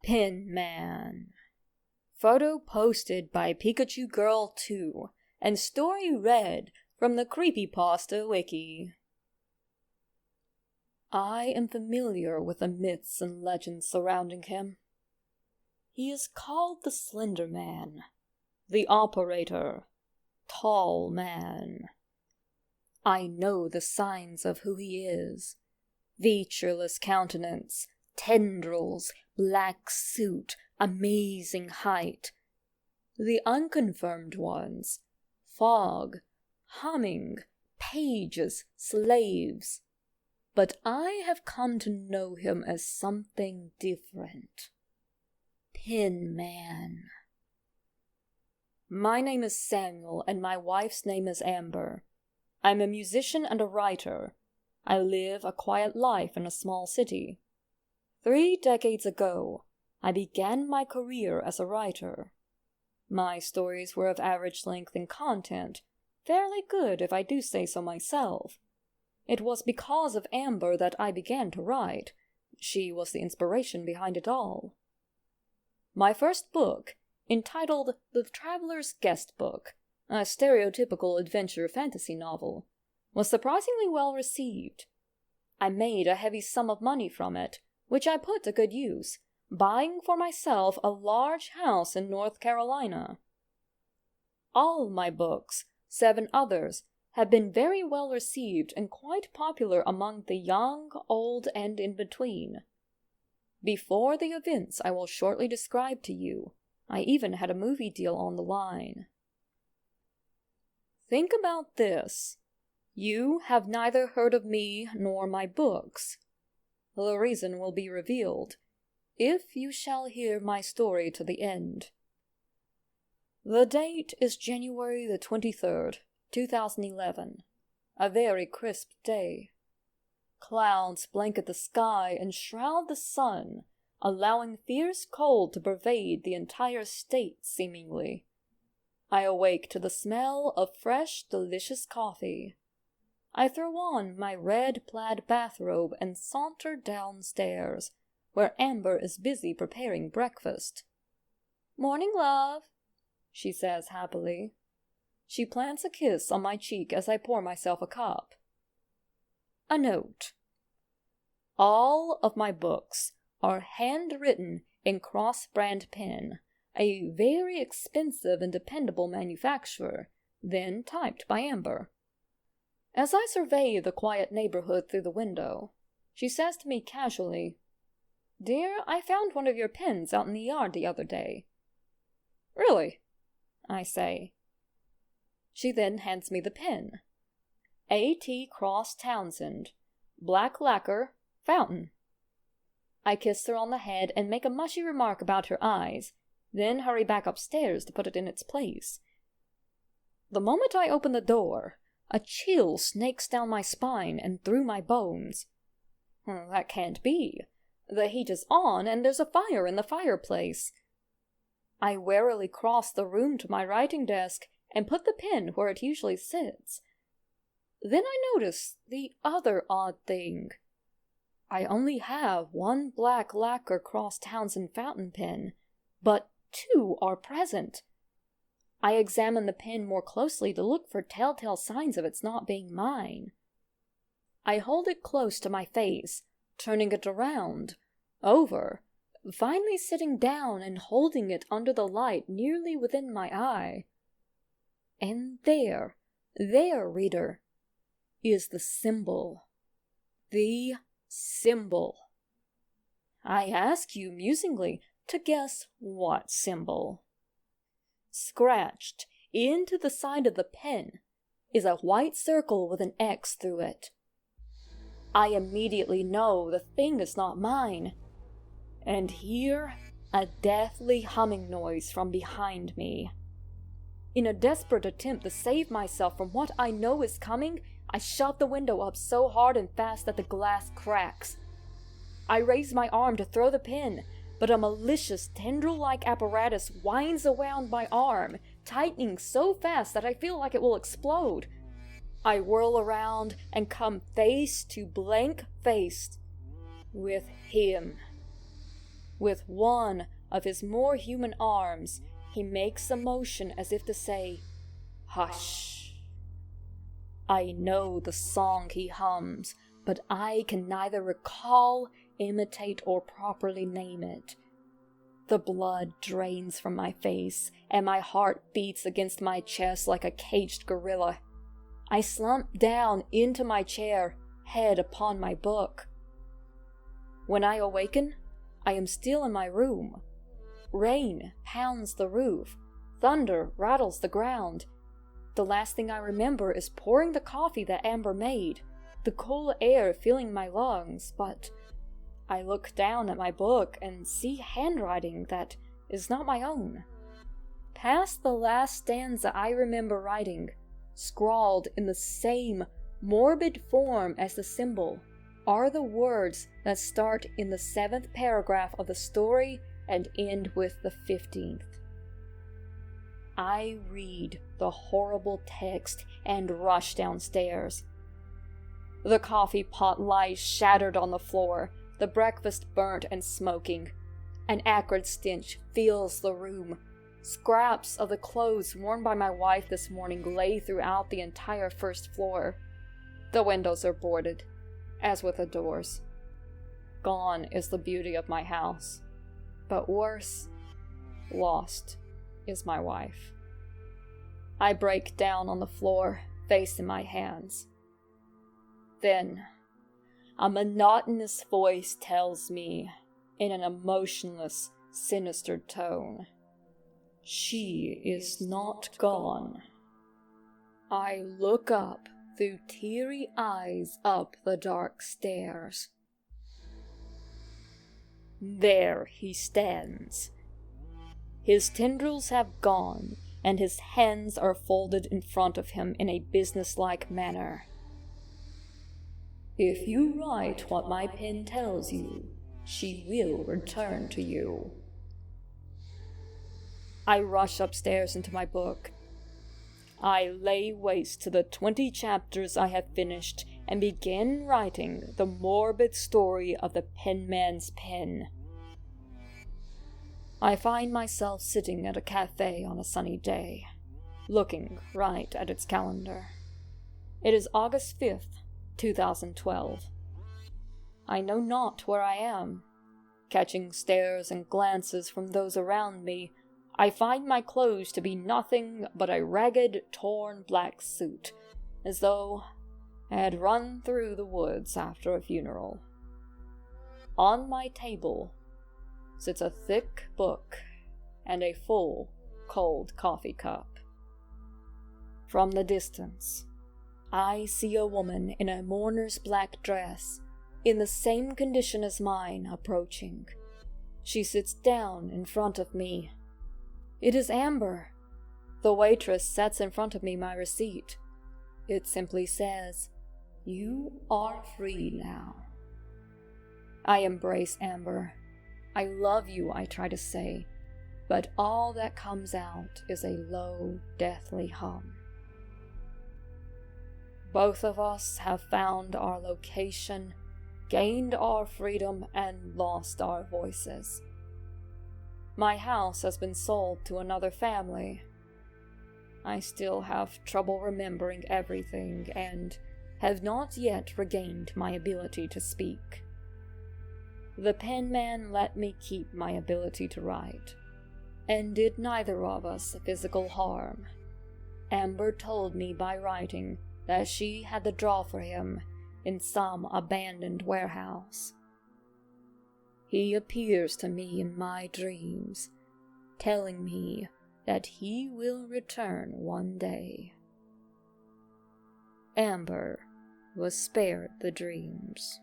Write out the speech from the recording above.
Pin Man. Photo posted by Pikachu Girl 2 and story read from the Creepypasta Wiki. I am familiar with the myths and legends surrounding him. He is called the Slenderman, the Operator, Tall Man. I know the signs of who he is: featureless countenance, tendrils, black suit, amazing height. The unconfirmed ones: fog, humming, pages, slaves. But I have come to know him as something different. Pin Man. My name is Samuel, and my wife's name is Amber. I'm a musician and a writer. I live a quiet life in a small city. 3 decades ago, I began my career as a writer. My stories were of average length and content, fairly good if I do say so myself. It was because of Amber that I began to write. She was the inspiration behind it all. My first book, entitled The Traveler's Guest Book, a stereotypical adventure fantasy novel, was surprisingly well received. I made a heavy sum of money from it, which I put to good use, buying for myself a large house in North Carolina. All my books, 7 others, have been very well received and quite popular among the young, old, and in between. Before the events I will shortly describe to you, I even had a movie deal on the line. Think about this. You have neither heard of me nor my books. The reason will be revealed, if you shall hear my story to the end. The date is January the 23rd, 2011. A very crisp day. Clouds blanket the sky and shroud the sun, allowing fierce cold to pervade the entire state seemingly. I awake to the smell of fresh, delicious coffee. I throw on my red plaid bathrobe and saunter downstairs, where Amber is busy preparing breakfast. "Morning, love," she says happily. She plants a kiss on my cheek as I pour myself a cup. A note. All of my books are handwritten in cross-brand pen, a very expensive and dependable manufacturer, then typed by Amber. As I survey the quiet neighborhood through the window, she says to me casually, "Dear, I found one of your pens out in the yard the other day." "Really?" I say. She then hands me the pen. A.T. Cross Townsend, black lacquer, fountain. I kiss her on the head and make a mushy remark about her eyes, then hurry back upstairs to put it in its place. The moment I open the door, a chill snakes down my spine and through my bones. That can't be. The heat is on and there's a fire in the fireplace. I warily cross the room to my writing desk and put the pen where it usually sits. Then I notice the other odd thing. I only have 1 black lacquer Cross Townsend fountain pen, but 2 are present. I examine the pen more closely to look for telltale signs of its not being mine. I hold it close to my face, turning it around, over, finally sitting down and holding it under the light nearly within my eye. And there, reader, is the symbol. The symbol. I ask you musingly to guess what symbol. Scratched into the side of the pen is a white circle with an X through it. I immediately know the thing is not mine, and hear a deathly humming noise from behind me. In a desperate attempt to save myself from what I know is coming, I shove the window up so hard and fast that the glass cracks. I raise my arm to throw the pen, but a malicious tendril-like apparatus winds around my arm, tightening so fast that I feel like it will explode. I whirl around and come face to blank face with him. With one of his more human arms, he makes a motion as if to say, "Hush." I know the song he hums, but I can neither recall, imitate, or properly name it. The blood drains from my face, and my heart beats against my chest like a caged gorilla. I slump down into my chair, head upon my book. When I awaken, I am still in my room. Rain pounds the roof. Thunder rattles the ground. The last thing I remember is pouring the coffee that Amber made, the cool air filling my lungs, but I look down at my book and see handwriting that is not my own. Past the last stanza I remember writing, scrawled in the same morbid form as the symbol, are the words that start in the 7th paragraph of the story and end with the 15th. I read the horrible text and rush downstairs. The coffee pot lies shattered on the floor, the breakfast burnt and smoking. An acrid stench fills the room. Scraps of the clothes worn by my wife this morning lay throughout the entire first floor. The windows are boarded, as with the doors. Gone is the beauty of my house. But worse, lost is my wife. I break down on the floor, face in my hands. Then, a monotonous voice tells me, in an emotionless, sinister tone, "She is not gone." I look up through teary eyes up the dark stairs. There he stands. His tendrils have gone, and his hands are folded in front of him in a businesslike manner. "If you write what my pen tells you, she will return to you." I rush upstairs into my book. I lay waste to the 20 chapters I have finished and begin writing the morbid story of the penman's pen. I find myself sitting at a cafe on a sunny day, looking right at its calendar. It is August 5th, 2012. I know not where I am. Catching stares and glances from those around me, I find my clothes to be nothing but a ragged, torn black suit, as though I had run through the woods after a funeral. On my table sits a thick book and a full, cold coffee cup. From the distance, I see a woman in a mourner's black dress, in the same condition as mine, approaching. She sits down in front of me. It is Amber. The waitress sets in front of me my receipt. It simply says, "You are free now." I embrace Amber. "I love you," I try to say, but all that comes out is a low, deathly hum. Both of us have found our location, gained our freedom, and lost our voices. My house has been sold to another family. I still have trouble remembering everything and have not yet regained my ability to speak. The penman let me keep my ability to write, and did neither of us physical harm. Amber told me by writing that she had the draw for him in some abandoned warehouse. He appears to me in my dreams, telling me that he will return one day. Amber was spared the dreams.